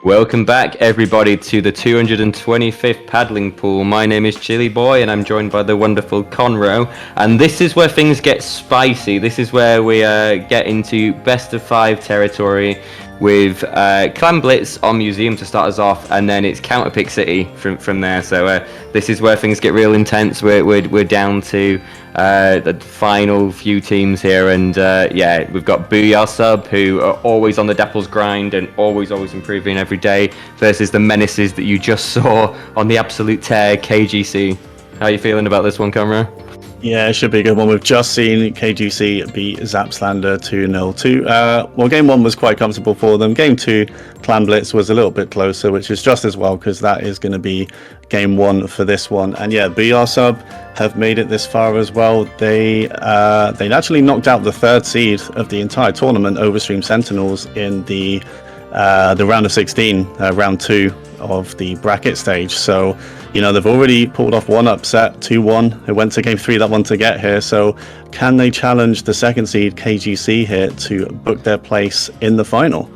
Welcome back, everybody, to the 225th paddling pool. My name is Chili Boy, and I'm joined by the wonderful Conro. And this is where things get spicy. This is where we get into best of 5 territory with Clan Blitz on Museum to start us off, and then it's Counterpick City from there. So this is where things get real intense. We're down to the final few teams here, and yeah, we've got Booyah Sub, who are always on the Dapple's grind and always improving every day, versus the menaces that you just saw on the absolute tear, KGC. How are you feeling about this one, Conroe? Yeah, it should be a good one. We've just seen KGC beat Zapslander 2-0. Well, game 1 was quite comfortable for them. Game 2, Clan Blitz was a little bit closer, which is just as well, because that is going to be game 1 for this one. And yeah, Booyah Sub have made it this far as well. They'd actually knocked out the 3rd seed of the entire tournament, Overstream Sentinels, in the round of 16, round 2 of the bracket stage. So, you know, they've already pulled off one upset, 2-1. It went to game 3, that one to get here. So can they challenge the 2nd seed KGC here to book their place in the final?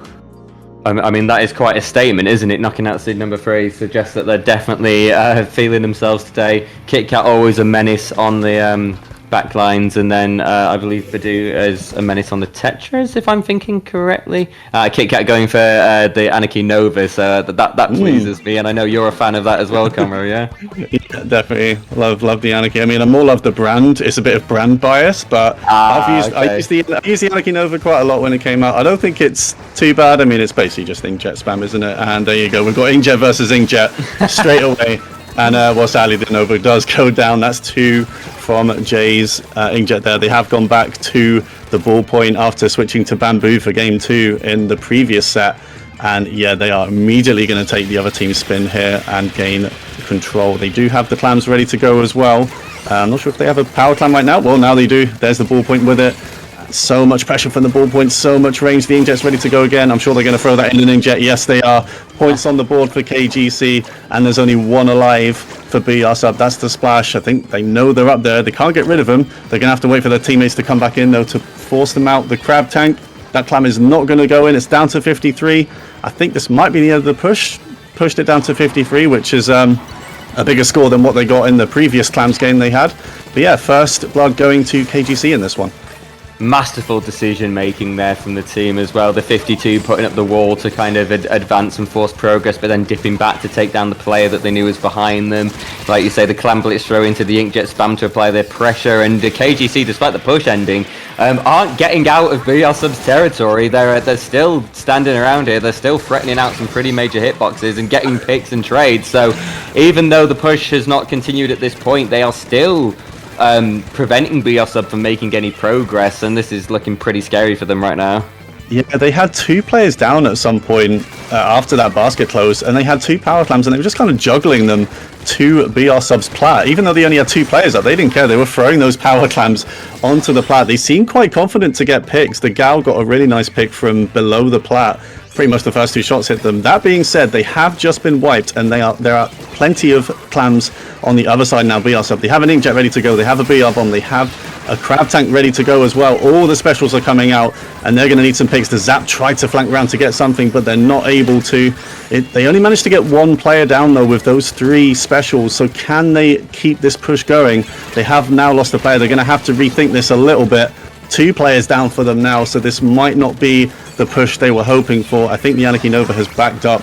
I mean, that is quite a statement, isn't it? Knocking out seed number 3 suggests that they're definitely feeling themselves today. KitKat always a menace on the backlines, and then I believe Badu is a menace on the Tetras, if I'm thinking correctly. KitKat going for the Anarchy Nova, so that pleases me, and I know you're a fan of that as well, Conroe, yeah? Yeah, definitely. Love the Anarchy. I mean, I more love the brand. It's a bit of brand bias, but I used the Anarchy Nova quite a lot when it came out. I don't think it's too bad. I mean, it's basically just inkjet spam, isn't it? And there you go. We've got inkjet versus inkjet straight away. And well, sadly, the Nova does go down. That's 2 from Jay's inkjet there. They have gone back to the ballpoint after switching to bamboo for game 2 in the previous set. And yeah, they are immediately going to take the other team's spin here and gain control. They do have the clams ready to go as well. I'm not sure if they have a power clam right now. Well, now they do. There's the ballpoint with it. So much pressure from the ballpoint, so much range. The inkjet's ready to go again. I'm sure they're going to throw that in an inkjet. Yes, they are. Points on the board for KGC, and there's only one alive for Booyah Sub. That's the splash. I think they know they're up there. They can't get rid of them. They're going to have to wait for their teammates to come back in, though, to force them out. The crab tank, that clam is not going to go in. It's down to 53. I think this might be the end of the push. Pushed it down to 53, which is a bigger score than what they got in the previous clams game they had. But yeah, first blood going to KGC in this one. Masterful decision making there from the team as well. The 52 putting up the wall to kind of advance and force progress, but then dipping back to take down the player that they knew was behind them. Like you say, the Clan Blitz throw into the inkjet spam to apply their pressure, and the KGC, despite the push ending, aren't getting out of Booyah Sub's territory. They're still standing around here. They're still threatening out some pretty major hitboxes and getting picks and trades. So even though the push has not continued at this point, they are still preventing Booyah Sub from making any progress, and this is looking pretty scary for them right now. Yeah, they had 2 players down at some point after that basket close, and they had 2 power clams, and they were just kind of juggling them to Booyah Sub's plat. Even though they only had 2 players up, they didn't care. They were throwing those power clams onto the plat. They seemed quite confident to get picks. The Gal got a really nice pick from below the plat. Pretty much the first 2 shots hit them. That being said, they have just been wiped, and there are plenty of clams on the other side now. Booyah Sub, they have an inkjet ready to go. They have a Booyah bomb. They have a crab tank ready to go as well. All the specials are coming out, and they're going to need some picks. The Zap tried to flank around to get something, but they're not able to. They only managed to get 1 player down, though, with those 3 specials. So can they keep this push going? They have now lost a player. They're going to have to rethink this a little bit. 2 players down for them now, so this might not be the push they were hoping for. I think the Anarchy Nova has backed up,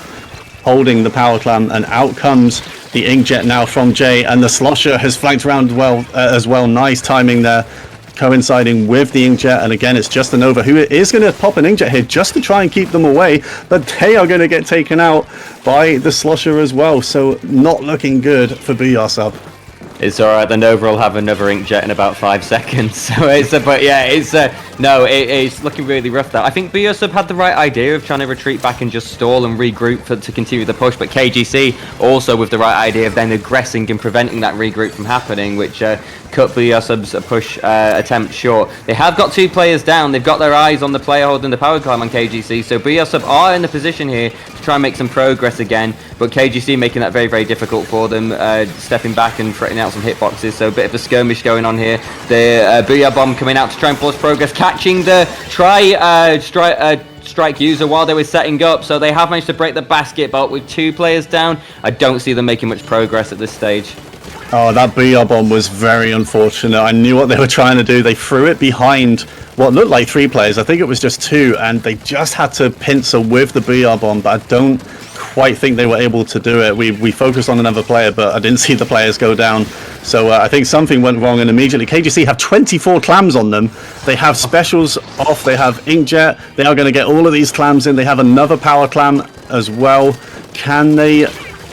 holding the power clam, and out comes the inkjet now from Jay, and the slosher has flanked around well as well. Nice timing there, coinciding with the inkjet, and again it's just the Nova who is going to pop an inkjet here just to try and keep them away, but they are going to get taken out by the slosher as well, so not looking good for Booyah Sub. It's alright, the Nova will have another inkjet in about 5 seconds. So it's it's looking really rough there. I think Booyah Sub had the right idea of trying to retreat back and just stall and regroup to continue the push, but KGC also with the right idea of then aggressing and preventing that regroup from happening, which cut Booyah Sub's push attempt short. They have got 2 players down. They've got their eyes on the player holding the power climb on KGC. So Booyah Sub are in the position here to try and make some progress again. But KGC making that very, very difficult for them, stepping back and threatening out some hitboxes. So a bit of a skirmish going on here. The Booyah Bomb coming out to try and force progress, catching the strike user while they were setting up. So they have managed to break the basket, but with 2 players down, I don't see them making much progress at this stage. Oh, that Booyah Bomb was very unfortunate. I knew what they were trying to do. They threw it behind what looked like 3 players. I think it was just 2, and they just had to pincer with the Booyah Bomb, but I don't quite think they were able to do it. We focused on another player, but I didn't see the players go down. So I think something went wrong, and immediately KGC have 24 clams on them. They have specials off. They have Inkjet. They are going to get all of these clams in. They have another power clam as well. Can they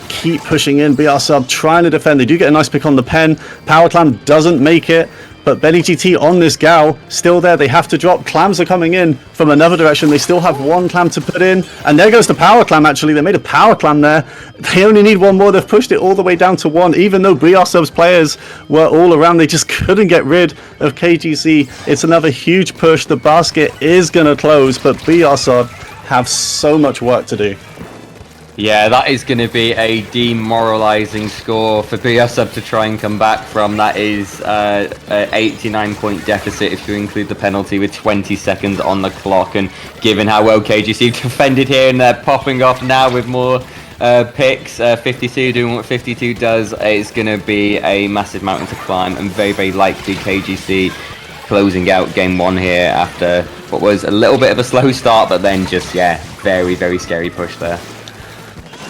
keep pushing in? Booyah Sub trying to defend. They do get a nice pick on the pen. Power clam doesn't make it, but Benny GT on this gal still there. They have to drop. Clams are coming in from another direction. They still have 1 clam to put in, and there goes the power clam. Actually, they made a power clam there. They only need 1 more. They've pushed it all the way down to 1. Even though Booyah Sub's players were all around, they just couldn't get rid of KGC. It's another huge push. The basket is going to close, but Booyah Sub have so much work to do. Yeah, that is going to be a demoralizing score for Booyah Sub to try and come back from. That is an 89-point deficit if you include the penalty with 20 seconds on the clock. And given how well KGC defended here, and they're popping off now with more picks, 52 doing what 52 does, it's going to be a massive mountain to climb, and very, very likely KGC closing out game 1 here after what was a little bit of a slow start, but then just, yeah, very, very scary push there.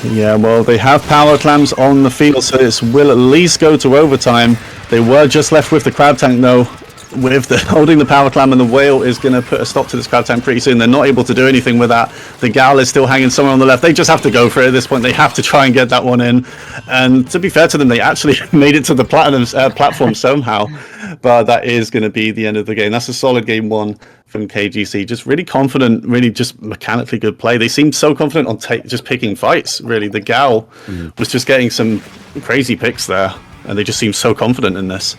Yeah, well, they have power clams on the field, so this will at least go to overtime. They were just left with the crab tank, though, with the holding the power clam, and the whale is going to put a stop to this crab tank pretty soon. They're not able to do anything with that. The gal is still hanging somewhere on the left. They just have to go for it at this point. They have to try and get that one in. And to be fair to them, they actually made it to the platinum platform somehow. But that is going to be the end of the game. That's a solid game 1 from KGC. Just really confident, really just mechanically good play. They seemed so confident on just picking fights, really. The gal was just getting some crazy picks there, and they just seemed so confident in this.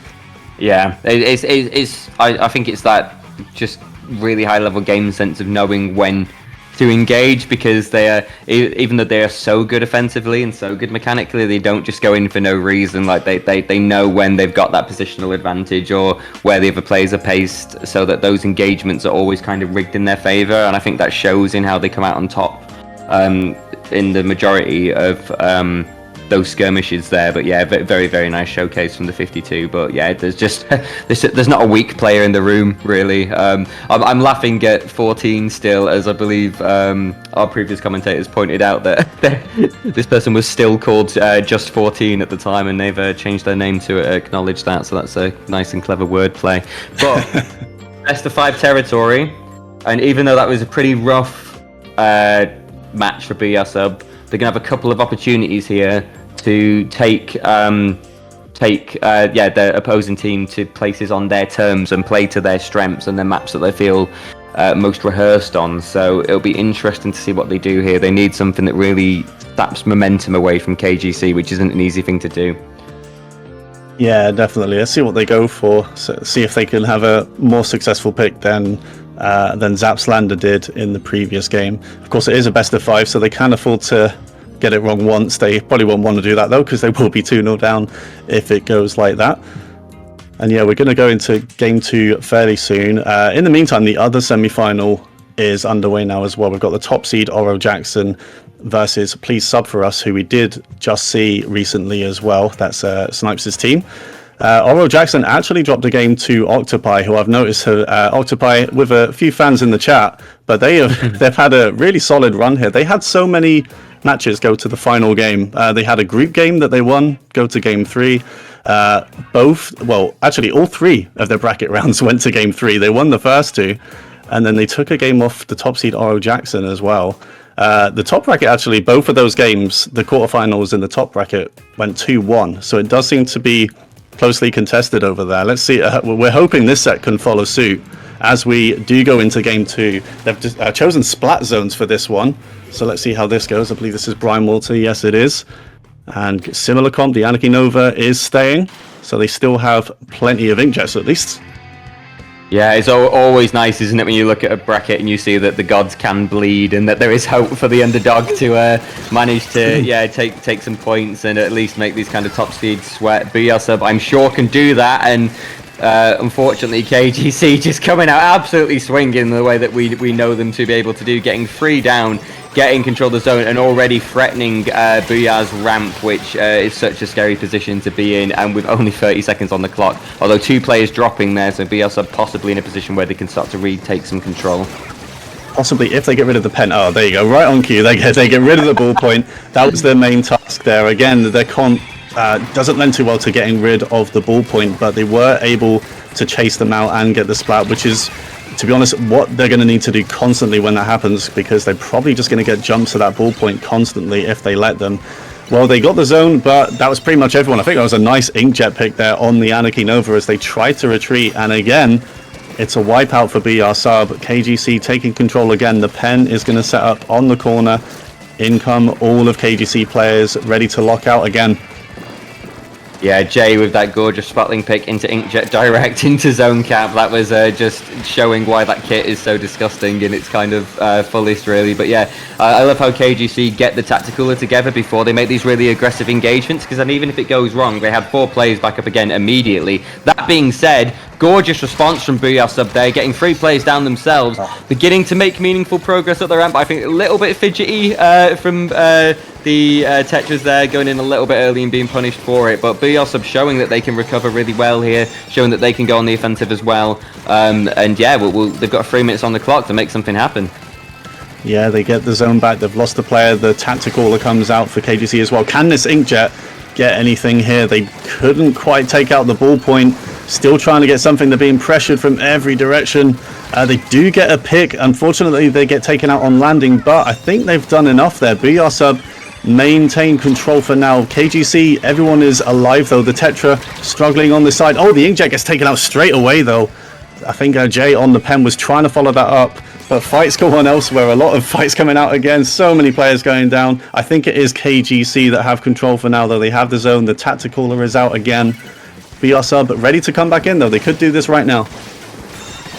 Yeah, I think it's that just really high level game sense of knowing when to engage, because they are, even though they are so good offensively and so good mechanically, they don't just go in for no reason. Like they know when they've got that positional advantage or where the other players are paced, so that those engagements are always kind of rigged in their favor. And I think that shows in how they come out on top in the majority of those skirmishes there. But yeah, very, very nice showcase from the 52. But yeah, there's just there's not a weak player in the room, really. I'm laughing at 14 still, as I believe our previous commentators pointed out that this person was still called just 14 at the time, and they've changed their name to acknowledge that. So that's a nice and clever wordplay. But best of 5 territory, and even though that was a pretty rough match for Booyah Sub, they're gonna have a couple of opportunities here to take their opposing team to places on their terms and play to their strengths and the maps that they feel most rehearsed on. So it'll be interesting to see what they do here. They need something that really saps momentum away from KGC, which isn't an easy thing to do. Yeah, definitely. Let's see what they go for. So see if they can have a more successful pick than Zapslander did in the previous game. Of course, it is a best of 5, so they can afford to get it wrong once. They probably won't want to do that, though, because they will be 2-0 down if it goes like that. And yeah, we're going to go into game 2 fairly soon. In the meantime, the other semi-final is underway now as well. We've got the top seed Oro Jackson versus Please Sub For Us, who we did just see recently as well. That's Snipes' team. Oro Jackson actually dropped a game to Octopi, who I've noticed Octopi with a few fans in the chat, but they've had a really solid run here. They had so many matches go to the final game. They had a group game that they won, go to game 3. Actually all 3 of their bracket rounds went to game 3. They won the first 2, and then they took a game off the top seed Oro Jackson as well. The top bracket, actually, both of those games, the quarterfinals in the top bracket, went 2-1. So it does seem to be closely contested over there. Let's see. We're hoping this set can follow suit as we do go into game 2. They've just, chosen splat zones for this one. So let's see how this goes. I believe this is Brinewater. Yes, it is. And similar comp, the Anarchy Nova is staying. So they still have plenty of inkjets at least. Yeah, it's always nice, isn't it, when you look at a bracket and you see that the gods can bleed and that there is hope for the underdog to manage to take some points and at least make these kind of top seeds sweat. Booyah Sub, I'm sure, can do that, and unfortunately KGC just coming out absolutely swinging the way that we know them to be able to do, getting 3 down, getting control of the zone and already threatening Booyah's ramp, which is such a scary position to be in, and with only 30 seconds on the clock. Although 2 players dropping there, so Booyah Sub possibly in a position where they can start to retake some control. Possibly if they get rid of the pen. Oh, there you go, right on cue. They get rid of the ball point. That was their main task there. Again, their comp doesn't lend too well to getting rid of the ball point, but they were able to chase them out and get the splat, which is, to be honest, what they're going to need to do constantly when that happens, because they're probably just going to get jumps to that ball point constantly if they let them. Well, they got the zone, but that was pretty much everyone. I think that was a nice inkjet pick there on the Anarchy Nova as they tried to retreat, and again, it's a wipeout for Booyah Sub. KGC taking control again. The pen is going to set up on the corner. In come all of KGC players, ready to lock out again. Yeah, Jay with that gorgeous spotling pick into Inkjet direct into zone cap. That was just showing why that kit is so disgusting in its kind of fullest, really. But yeah, I love how KGC get the tactical together before they make these really aggressive engagements, because then even if it goes wrong, they had 4 players back up again immediately. That being said, gorgeous response from Booyah Sub there, getting 3 players down themselves, beginning to make meaningful progress up the ramp. I think a little bit fidgety from the Tetras there, going in a little bit early and being punished for it, but Booyah Sub showing that they can recover really well here, showing that they can go on the offensive as well, and yeah, they've got 3 minutes on the clock to make something happen. Yeah, they get the zone back, they've lost the player, the tactical comes out for KGC as well. Can this Inkjet get anything here? They couldn't quite take out the ball point, still trying to get something. They're being pressured from every direction. They do get a pick, unfortunately they get taken out on landing, but I think they've done enough there. Booyah Sub maintain control for now. KGC, everyone is alive though. The Tetra struggling on the side. Oh, the Inkjet gets taken out straight away though. I think Jay on the pen was trying to follow that up, but fights go on elsewhere. A lot of fights coming out again. So many players going down. I think it is KGC that have control for now though. They have the zone. The tacticaler is out again. Booyah Sub ready to come back in though. They could do this right now.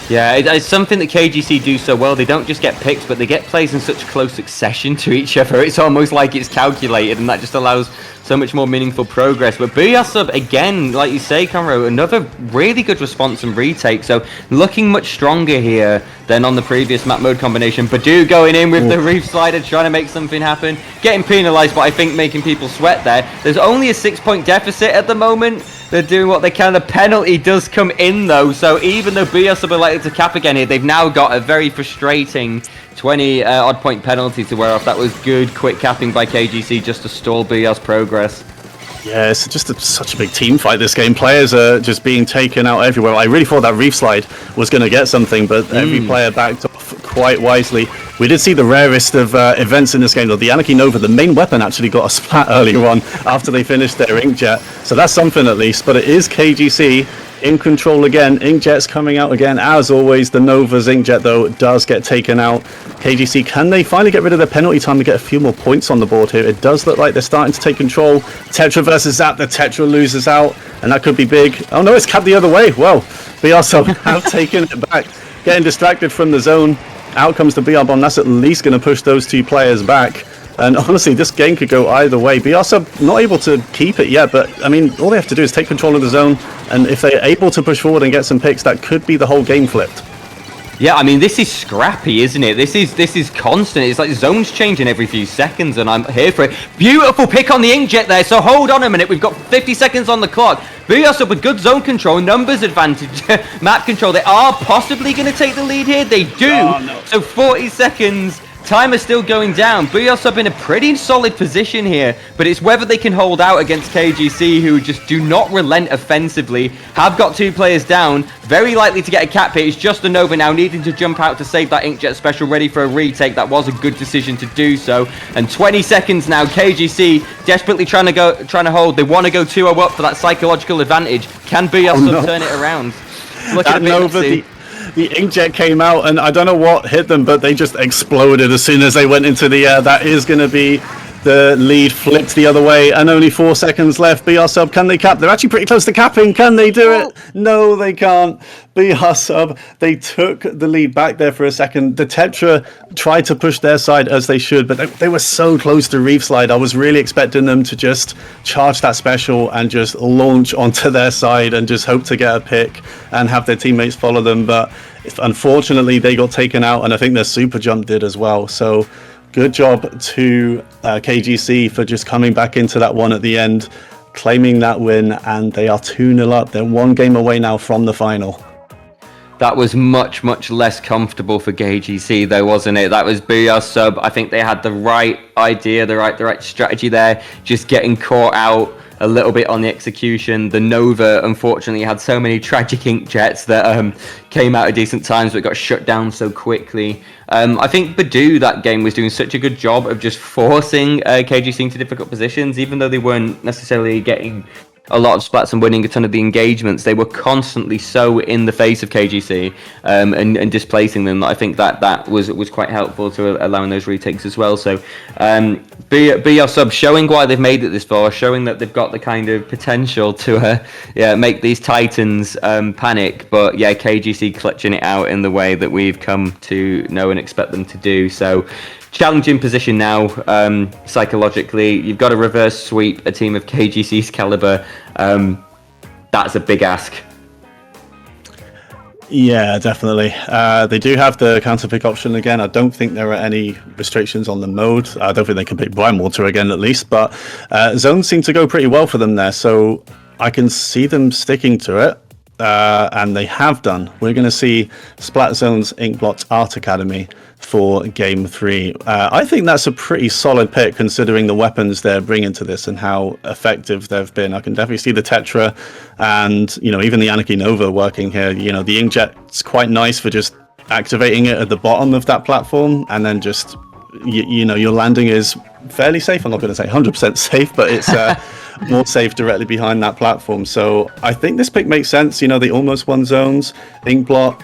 Yeah, it's something that KGC do so well. They don't just get picks, but they get plays in such close succession to each other. It's almost like it's calculated, and that just allows so much more meaningful progress. But Booyah Sub, again, like you say, Conroe, another really good response and retake. So looking much stronger here than on the previous map mode combination. Badu going in with the reef slider, trying to make something happen. Getting penalized, but I think making people sweat there. There's only a 6-point deficit at the moment. They're doing what they can. The penalty does come in, though. So even though Booyah Sub are likely to cap again here, they've now got a very frustrating 20-odd point penalty to wear off. That was good, quick capping by KGC just to stall Booyah's progress. Yeah, it's just such a big team fight this game. Players are just being taken out everywhere. I really thought that reef slide was going to get something, but every player backed off quite wisely. We did see the rarest of events in this game, though. The Anarchy Nova, the main weapon, actually got a splat earlier on after they finished their Inkjet. So that's something at least, but it is KGC in control again. Inkjet's coming out again. As always, the Nova's Inkjet, though, does get taken out. KGC, can they finally get rid of their penalty time to get a few more points on the board here? It does look like they're starting to take control. Tetra versus Zap. The Tetra loses out, and that could be big. Oh, no, it's capped the other way. Well, Booyah Sub have taken it back. Getting distracted from the zone. Out comes the BR bomb. That's at least going to push those 2 players back. And honestly, this game could go either way. Booyah Sub not able to keep it yet, but I mean, all they have to do is take control of the zone, and if they're able to push forward and get some picks, that could be the whole game flipped. Yeah, I mean, this is scrappy, isn't it? This is constant. It's like zones changing every few seconds, and I'm here for it. Beautiful pick on the Inkjet there, so hold on a minute. We've got 50 seconds on the clock. Booyah Sub with good zone control, numbers advantage, map control. They are possibly going to take the lead here. They do. Oh, no. So 40 seconds. Time is still going down. Booyah Sub in a pretty solid position here, but it's whether they can hold out against KGC, who just do not relent offensively. Have got 2 players down, very likely to get a cap hit. It's just the Nova now needing to jump out to save that Inkjet special, ready for a retake. That was a good decision to do so. And 20 seconds now. KGC desperately trying to hold. They want to go 2-0 up for that psychological advantage. Can Booyah Sub turn it around? Looking a bit Nova, the Inkjet came out, and I don't know what hit them, but they just exploded as soon as they went into the air. That is going to be The lead flipped the other way, and only 4 seconds left. BR Sub, can they cap? They're actually pretty close to capping. Can they do it? No, they can't. BR Sub, they took the lead back there for a second. The Tetra tried to push their side as they should, but they were so close to Reef Slide. I was really expecting them to just charge that special and just launch onto their side and just hope to get a pick and have their teammates follow them. But unfortunately, they got taken out, and I think their super jump did as well. So good job to KGC for just coming back into that one at the end, claiming that win, and they are 2-0 up. They're 1 game away now from the final. That was much, much less comfortable for KGC, though, wasn't it? That was Booyah Sub. I think they had the right idea, the right strategy there, just getting caught out a little bit on the execution. The Nova, unfortunately, had so many tragic inkjets that came out at decent times, but got shut down so quickly. I think Badu that game was doing such a good job of just forcing KGC into difficult positions, even though they weren't necessarily getting a lot of splats and winning a ton of the engagements. They were constantly so in the face of KGC and displacing them. I think that was quite helpful to allowing those retakes as well. So BR Sub showing why they've made it this far, showing that they've got the kind of potential to make these Titans panic. But yeah, KGC clutching it out in the way that we've come to know and expect them to do. So challenging position now, psychologically. You've got to reverse sweep a team of KGC's caliber. That's a big ask. Yeah, definitely. They do have the counter pick option again. I don't think there are any restrictions on the mode. I don't think they can pick Brinewater again, at least. But zones seem to go pretty well for them there. So I can see them sticking to it. And they have done. We're going to see Splat Zone's Inkblot Art Academy for Game 3. I think that's a pretty solid pick considering the weapons they're bringing to this and how effective they've been. I can definitely see the Tetra and, even the Anarchy Nova working here. The Inkjet's quite nice for just activating it at the bottom of that platform, and then just, your landing is fairly safe. I'm not going to say 100% safe, but it's more safe directly behind that platform. So I think this pick makes sense. They almost won zones. Inkblot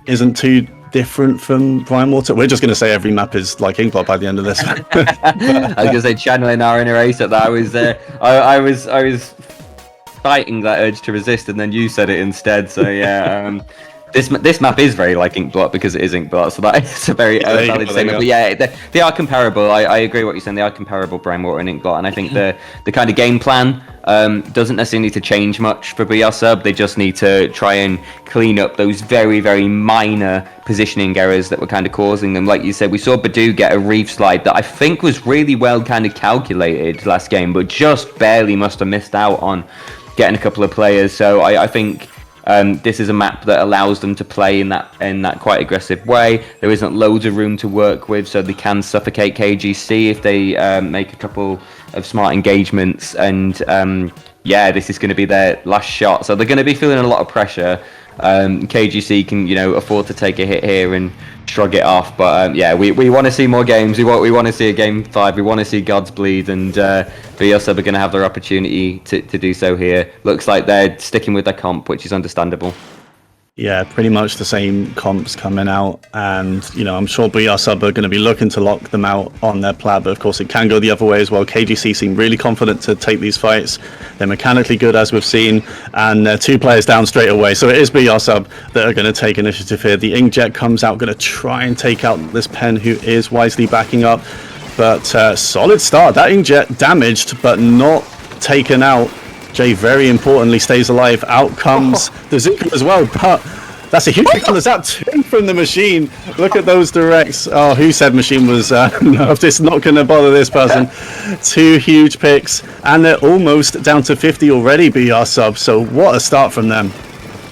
isn't too different from Brinewater. We're just going to say every map is like Inkblot by the end of this. I was going to say channeling our inner ace at that. I was fighting that urge to resist, and then you said it instead. So yeah. This map is very like Inkblot because it is Inkblot, so that is a very valid statement. But yeah, they are comparable. I agree what you're saying. They are comparable, Brinewater and Inkblot, and I think the kind of game plan doesn't necessarily need to change much for BR Sub. They just need to try and clean up those very, very minor positioning errors that were kind of causing them. Like you said, we saw Badu get a reef slide that I think was really well kind of calculated last game, but just barely must have missed out on getting a couple of players. So I think this is a map that allows them to play in that quite aggressive way. There isn't loads of room to work with, so they can suffocate KGC if they make a couple of smart engagements. And this is going to be their last shot, so they're going to be feeling a lot of pressure. KGC can afford to take a hit here and shrug it off, but we want to see more games. We want to see a game 5. We want to see Gods bleed, and BR Sub are going to have their opportunity to do so here. Looks like they're sticking with their comp, which is understandable. Yeah, pretty much the same comps coming out, and I'm sure BR Sub are going to be looking to lock them out on their plat, but of course it can go the other way as well. KGC seem really confident to take these fights. They're mechanically good, as we've seen, and they're 2 players down straight away, so it is BR Sub that are going to take initiative here. The Inkjet comes out, going to try and take out this Pen, who is wisely backing up, but solid start. That Inkjet damaged, but not taken out. Jay, very importantly, stays alive. Out comes the Zuko as well, but that's a huge pick on the Zap 2 from the Machine. Look at those directs. Oh, who said Machine was no, just not going to bother this person. 2 huge picks, and they're almost down to 50 already, BR Sub, so what a start from them.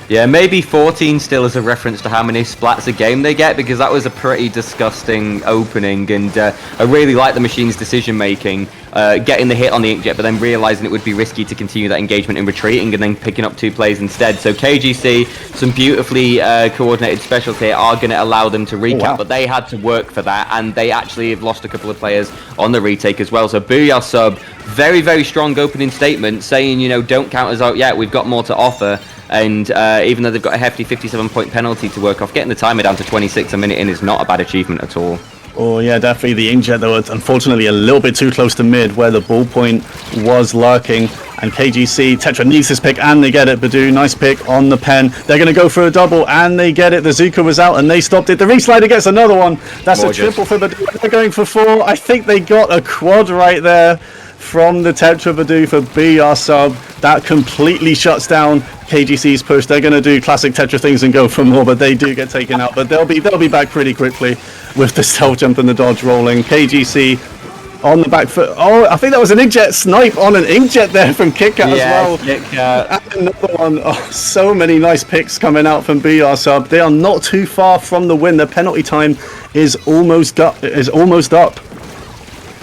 Yeah, maybe 14 still as a reference to how many splats a game they get, because that was a pretty disgusting opening, and I really like the Machine's decision making, getting the hit on the Inkjet, but then realising it would be risky to continue that engagement and retreating, and then picking up 2 plays instead. So KGC, some beautifully coordinated specials here are going to allow them to recap, but they had to work for that, and they actually have lost a couple of players on the retake as well. So Booyah Sub, very, very strong opening statement, saying, don't count us out yet, we've got more to offer. And even though they've got a hefty 57-point penalty to work off, getting the timer down to 26 a minute in is not a bad achievement at all. Oh yeah, definitely the Inkjet though, unfortunately a little bit too close to mid where the ball point was lurking. And KGC, Tetra needs this pick and they get it. Badu, nice pick on the pen. They're going to go for a double and they get it. The Zuka was out and they stopped it. The reslider gets another one. That's a triple for Badu. They're going for 4. I think they got a quad right there from the Tetra Badu for Booyah Sub. That completely shuts down KGC's push. They're going to do classic Tetra things and go for more, but they do get taken out. But they'll be back pretty quickly with the stealth jump and the dodge rolling. KGC on the back foot. Oh, I think that was an Inkjet snipe on an Inkjet there from KitKat as well. KitKat. And another one. Oh, so many nice picks coming out from Booyah Sub. They are not too far from the win. The penalty time is almost up.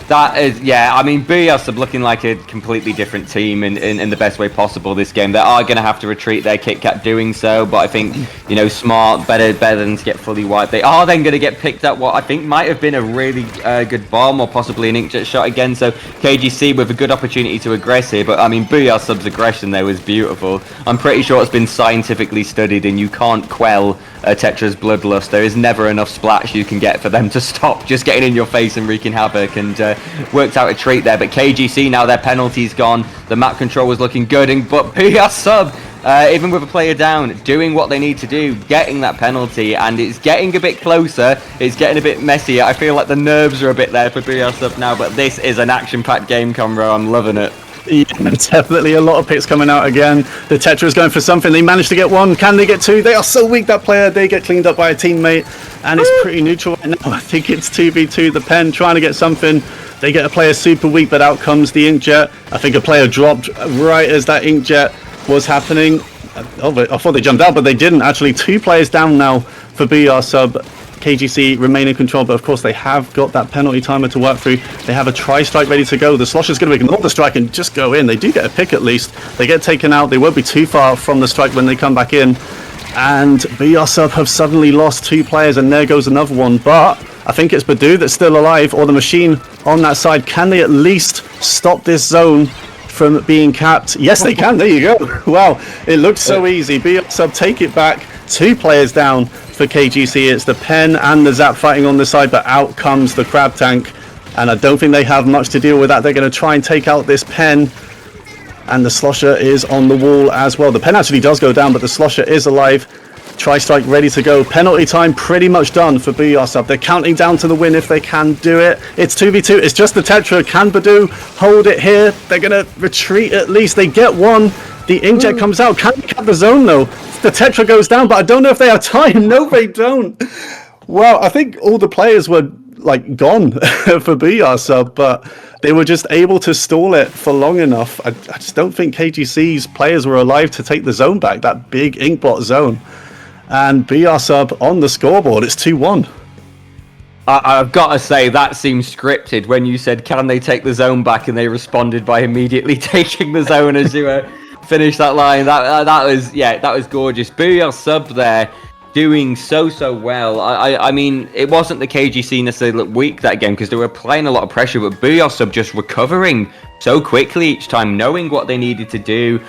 That is, yeah, I mean, Booyah Sub looking like a completely different team in the best way possible this game. They are going to have to retreat their KitKat doing so, but I think, you know, smart, better than to get fully wiped. They are then going to get picked up what I think might have been a really good bomb or possibly an Inkjet shot again. So KGC with a good opportunity to aggress here, but I mean, Booyah Sub's aggression there was beautiful. I'm pretty sure it's been scientifically studied and you can't quell Tetra's bloodlust. There is never enough splash you can get for them to stop just getting in your face and wreaking havoc, and worked out a treat there. But KGC, now their penalty's gone, the map control was looking good, but Booyah Sub, even with a player down, doing what they need to do, getting that penalty, and it's getting a bit closer, it's getting a bit messier. I feel like the nerves are a bit there for Booyah Sub now, but this is an action-packed game, Conro. I'm loving it. Yeah, definitely a lot of picks coming out again. The Tetra is going for something. They managed to get 1. Can they get 2? They are so weak, that player. They get cleaned up by a teammate, and it's pretty neutral right now. I think it's 2v2. The pen trying to get something. They get a player super weak, but out comes the Inkjet. I think a player dropped right as that Inkjet was happening. I thought they jumped out, but they didn't. Actually, 2 players down now for Booyah Sub. KGC remain in control, but of course they have got that penalty timer to work through. They have a tri-strike ready to go. The Slosher's going to ignore the strike and just go in. They do get a pick at least. They get taken out. They won't be too far from the strike when they come back in. And Booyah Sub have suddenly lost 2 players, and there goes another one. But I think it's Badu that's still alive, or the machine on that side. Can they at least stop this zone from being capped? Yes, they can. There you go. Wow, it looks so easy. Booyah Sub take it back. 2 players down for KGC. It's the pen and the Zap fighting on the side, but out comes the Crab Tank, and I don't think they have much to deal with that. They're going to try and take out this pen, and the Slosher is on the wall as well. The pen actually does go down, but the Slosher is alive. Tri-strike ready to go. Penalty time pretty much done for Booyah Sub. They're counting down to the win if they can do it. It's 2v2. It's just the Tetra. Can Badu hold it here? They're going to retreat at least. They get 1. The Inkjet comes out. Can they cap the zone though? The Tetra goes down, but I don't know if they have time. No, they don't. Well, I think all the players were like gone for Booyah Sub, but they were just able to stall it for long enough. I just don't think KGC's players were alive to take the zone back, that big Inkblot zone. And Booyah Sub on the scoreboard. It's 2-1. I've got to say, that seems scripted when you said, can they take the zone back? And they responded by immediately taking the zone as you finished that line. That was gorgeous. Booyah Sub there doing so well. I mean, it wasn't the KGC necessarily look weak that game because they were applying a lot of pressure, but Booyah Sub just recovering so quickly each time, knowing what they needed to do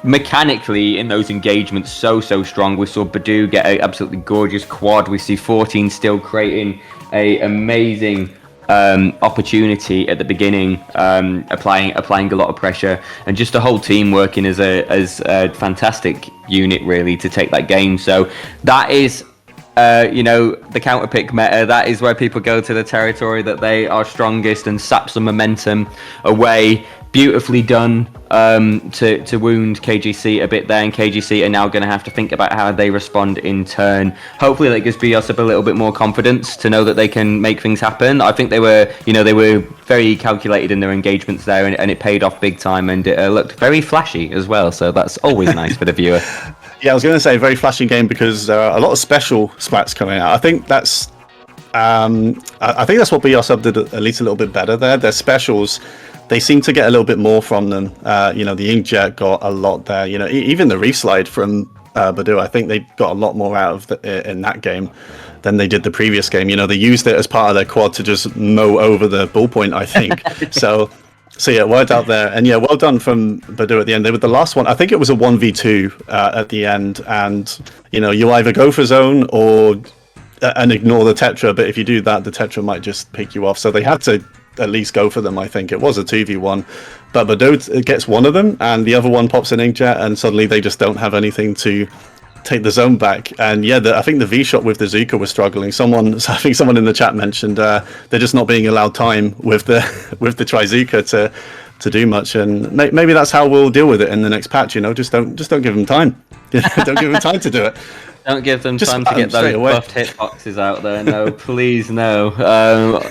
mechanically in those engagements. So strong. We saw Badu get an absolutely gorgeous quad. We see 14 still creating a amazing opportunity at the beginning, applying a lot of pressure, and just the whole team working as a fantastic unit really to take that game. So that is the counter pick meta. That is where people go to the territory that they are strongest and sap some momentum away. Beautifully done to wound KGC a bit there, and KGC are now going to have to think about how they respond in turn. Hopefully that gives Booyah Sub a little bit more confidence to know that they can make things happen. I think they were very calculated in their engagements there, and it paid off big time, and it looked very flashy as well, so that's always nice for the viewer. Yeah, I was going to say very flashy game because there are a lot of special splats coming out. I think that's what Booyah Sub did at least a little bit better there. Their specials, they seem to get a little bit more from them. The Inkjet got a lot there. Even the reef slide from Badu, I think they got a lot more out of in that game than they did the previous game. They used it as part of their quad to just mow over the ballpoint, I think. So yeah, worked out there, and yeah, well done from Badu at the end. They were the last one. I think it was a 1v2 at the end, and you either go for zone or and ignore the Tetra, but if you do that, the Tetra might just pick you off. So they had to at least go for them, I think. It was a 2v1, but Badou gets one of them, and the other one pops an Inkjet, and suddenly they just don't have anything to take the zone back. And yeah, I think the V shot with the Zuka was struggling. I think someone in the chat mentioned they're just not being allowed time with the Trizuka to do much, and maybe that's how we'll deal with it in the next patch. You know, just don't give them time. Don't give them time to do it. Don't give them Just time to get those buffed hitboxes out there. No, please, no.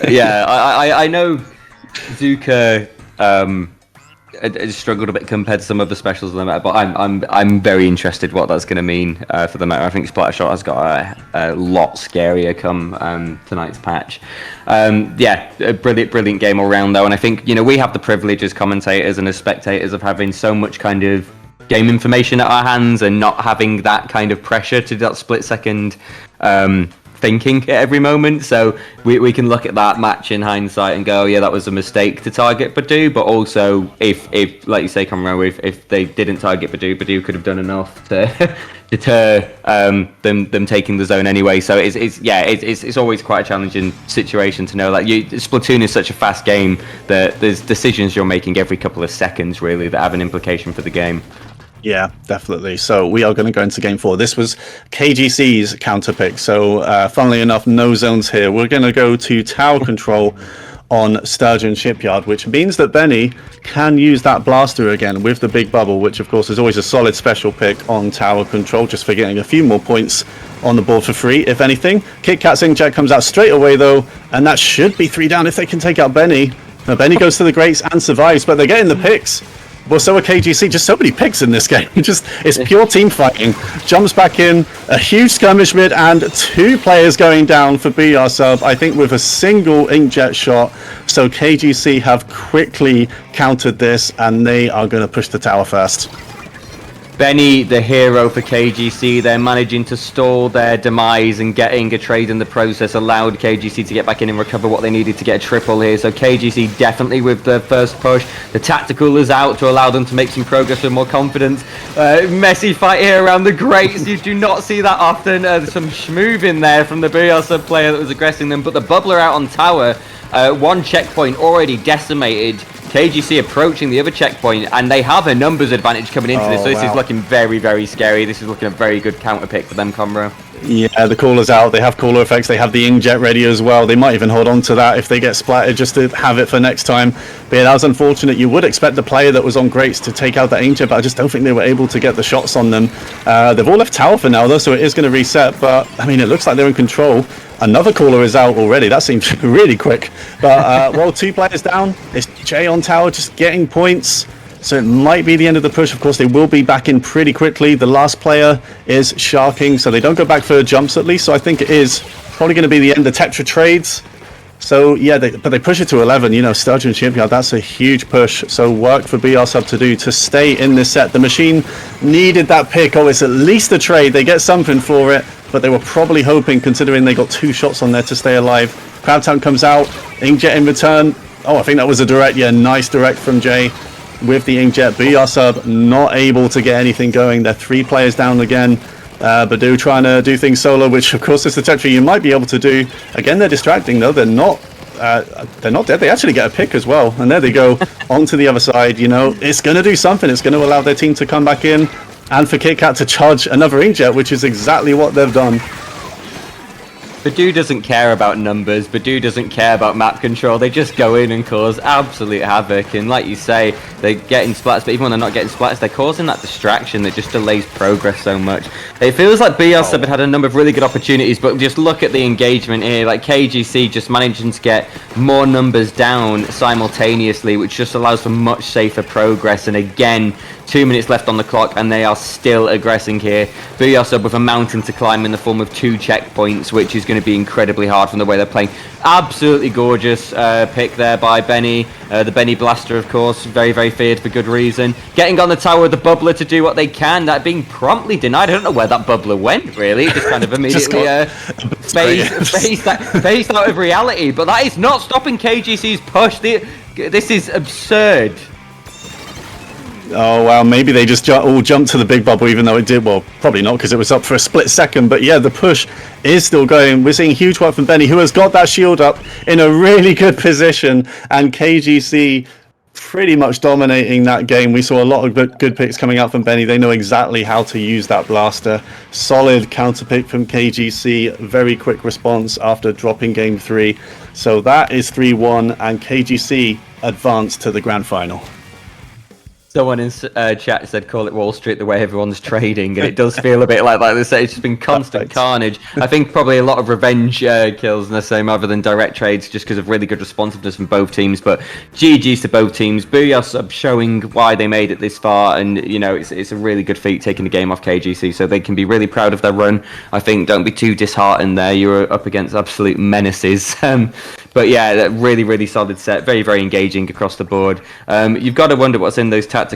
Yeah, I know Zuka has struggled a bit compared to some of the specials of the meta, but I'm very interested what that's going to mean for the meta. I think Splattershot has got a lot scarier come tonight's patch. Yeah, a brilliant game all round though, and I think we have the privilege as commentators and as spectators of having so much kind of game information at our hands and not having that kind of pressure to that split second thinking at every moment. So we can look at that match in hindsight and go, yeah, that was a mistake to target Badou. But also, if like you say, Conroe, if they didn't target Badou could have done enough to deter them taking the zone anyway. So it's always quite a challenging situation to know. Like Splatoon is such a fast game that there's decisions you're making every couple of seconds really that have an implication for the game. Yeah, definitely. So we are going to go into game 4. This was KGC's counter pick. So funnily enough, no zones here. We're going to go to tower control on Sturgeon Shipyard, which means that Benny can use that blaster again with the big bubble, which of course is always a solid special pick on tower control, just for getting a few more points on the board for free, if anything. KitKat's Inkjet comes out straight away though, and that should be 3 down if they can take out Benny. Now Benny goes to the grates and survives, but they're getting the picks. Well, so are KGC. Just so many picks in this game. It's pure team fighting. Jumps back in, a huge skirmish mid, and 2 players going down for Booyah Sub, I think with a single Inkjet shot. So KGC have quickly countered this, and they are going to push the tower first. Benny, the hero for KGC, they're managing to stall their demise and getting a trade in the process allowed KGC to get back in and recover what they needed to get a triple here. So KGC definitely with the first push. The tactical is out to allow them to make some progress with more confidence. Messy fight here around the grates. You do not see that often. There's some schmoove in there from the Booyah Sub player that was aggressing them, but the bubbler out on tower. 1 checkpoint already decimated. KGC approaching the other checkpoint, and they have a numbers advantage coming into this, so this is looking very, very scary. This is looking a very good counter pick for them, Conroe. Yeah, the caller's out. They have caller effects. They have the Inkjet ready as well. They might even hold on to that if they get splattered just to have it for next time. But yeah, that was unfortunate. You would expect the player that was on grates to take out that Inkjet, but I just don't think they were able to get the shots on them. They've all left tower for now, though, so it is going to reset. But, I mean, it looks like they're in control. Another caller is out already. That seems really quick. But, well, 2 players down. It's Jay on tower just getting points. So it might be the end of the push. Of course, they will be back in pretty quickly. The last player is sharking, so they don't go back for jumps at least. So I think it is probably going to be the end of Tetra trades. So yeah, but they push it to 11. You know, Sturgeon Shipyard, that's a huge push. So work for Booyah Sub to do to stay in this set. The machine needed that pick. Oh, it's at least a trade. They get something for it, but they were probably hoping, considering they got 2 shots on there, to stay alive. Crowdtown comes out. Inkjet in return. Oh, I think that was a direct. Yeah, nice direct from Jay with the Inkjet. Booyah Sub not able to get anything going. They're 3 players down again. Badou trying to do things solo, which of course is the Tetra you might be able to do. Again, they're distracting though. They're not dead. They actually get a pick as well, and there they go onto the other side. You know, it's going to do something. It's going to allow their team to come back in, and for KitKat to charge another Inkjet, which is exactly what they've done. Badou doesn't care about numbers. Badou doesn't care about map control. They just go in and cause absolute havoc. And like you say, they're getting splats, but even when they're not getting splats, they're causing that distraction that just delays progress so much. It feels like Booyah Sub had a number of really good opportunities, but just look at the engagement here. Like KGC just managing to get more numbers down simultaneously, which just allows for much safer progress. And again, 2 minutes left on the clock, and they are still aggressing here. Booyah Sub with a mountain to climb in the form of 2 checkpoints, which is going to be incredibly hard from the way they're playing. Absolutely gorgeous pick there by Benny. The Benny Blaster, of course, very, very feared for good reason. Getting on the tower with the bubbler to do what they can. That being promptly denied. I don't know where that bubbler went, really. Just kind of immediately phased out of reality. But that is not stopping KGC's push. This is absurd. Oh wow, maybe they just all jumped to the big bubble, even though it did, well, probably not, because it was up for a split second. But yeah, the push is still going. We're seeing huge work from Benny, who has got that shield up in a really good position, and KGC pretty much dominating that game. We saw a lot of good picks coming out from Benny. They know exactly how to use that blaster. Solid counter pick from KGC. Very quick response after dropping game 3. So that is 3-1, and KGC advanced to the grand final. Someone in chat said, call it Wall Street the way everyone's trading, and it does feel a bit like that. They say it's just been constant carnage. I think probably a lot of revenge kills in the same rather than direct trades, just because of really good responsiveness from both teams. But GG's to both teams. Booyah Sub showing why they made it this far, and you know it's a really good feat taking the game off KGC, so they can be really proud of their run. I think don't be too disheartened there. You're up against absolute menaces. But yeah, really, really solid set. Very, very engaging across the board. You've got to wonder what's in those tactical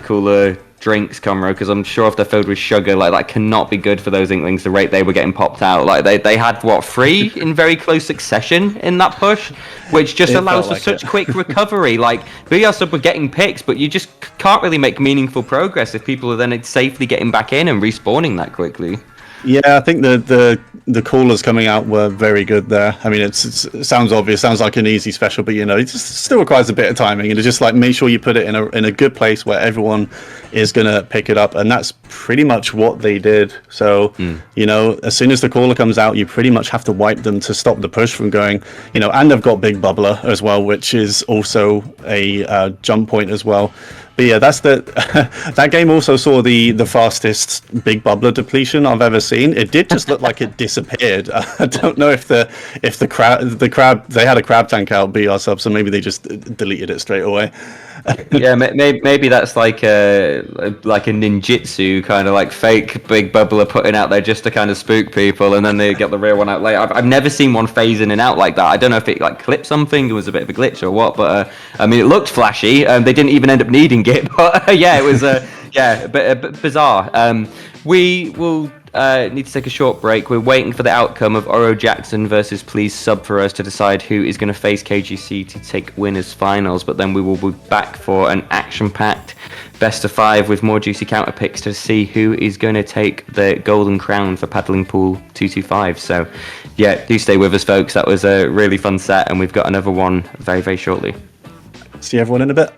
drinks, Conro, because I'm sure if they're filled with sugar, like that cannot be good for those Inklings. The rate they were getting popped out, like they had what 3 in very close succession in that push, which just allows for such quick recovery. Like Booyah Sub were getting picks, but you just can't really make meaningful progress if people are then safely getting back in and respawning that quickly. Yeah, I think the callers coming out were very good there. I mean, it sounds obvious, sounds like an easy special, but you know, it just still requires a bit of timing, and to just like make sure you put it in a good place where everyone is gonna pick it up, and that's pretty much what they did. So you know, as soon as the caller comes out, you pretty much have to wipe them to stop the push from going. You know, and they've got Big Bubbler as well, which is also a jump point as well. But yeah, that's that game also saw the fastest Big Bubbler depletion I've ever seen. It did just look like it disappeared. I don't know if the crab they had a crab tank out Booyah Sub, so maybe they just deleted it straight away. Yeah, maybe that's like a ninjutsu kind of like fake Big Bubbler putting out there just to kind of spook people, and then they get the real one out later. I've never seen one phase in and out like that. I don't know if it like clipped something, it was a bit of a glitch or what, but I mean it looked flashy. They didn't even end up needing it, but yeah, it was a bit bizarre. We will need to take a short break. We're waiting for the outcome of Oro Jackson versus Please Sub for us to decide who is going to face KGC to take winners finals, but then we will be back for an action-packed best of 5 with more juicy counter picks to see who is going to take the golden crown for Paddling Pool 225. So yeah, do stay with us, folks. That was a really fun set, and we've got another one very, very shortly. See everyone in a bit.